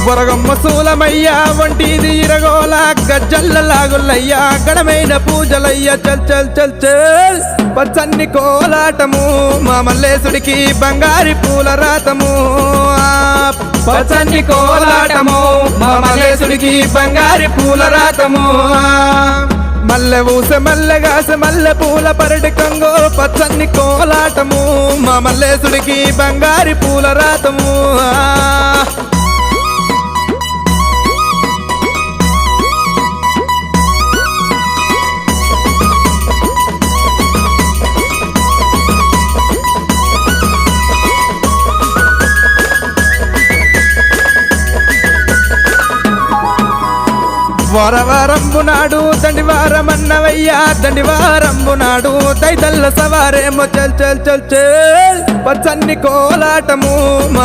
వరగమ్మ సూలమయ్యా వంటిది ఇరగోల గజ్జల్ల లాగులయ్యా గడమైన పూజలయ్యా చల్ చల్ చల్ చల్ పచ్చన్ని కోలాటము మా మల్లేశుడికి బంగారి పూల రాతము పచ్చన్ని కోలాటము మా మల్లేశుడికి బంగారి పూల రాతము మల్లె ఊస మల్లెగాస మల్లె పూల పరటి కంగో పచ్చన్ని కోలాటము మా మల్లేశుడికి బంగారి పూల రాతము వారవారంబు నాడు దండివారమన్నవయ్యా దండివారంబు నాడు దైతల్ల సవారేమో చల్ చల్ చల్ చల్ పచ్చన్ని కోలాటము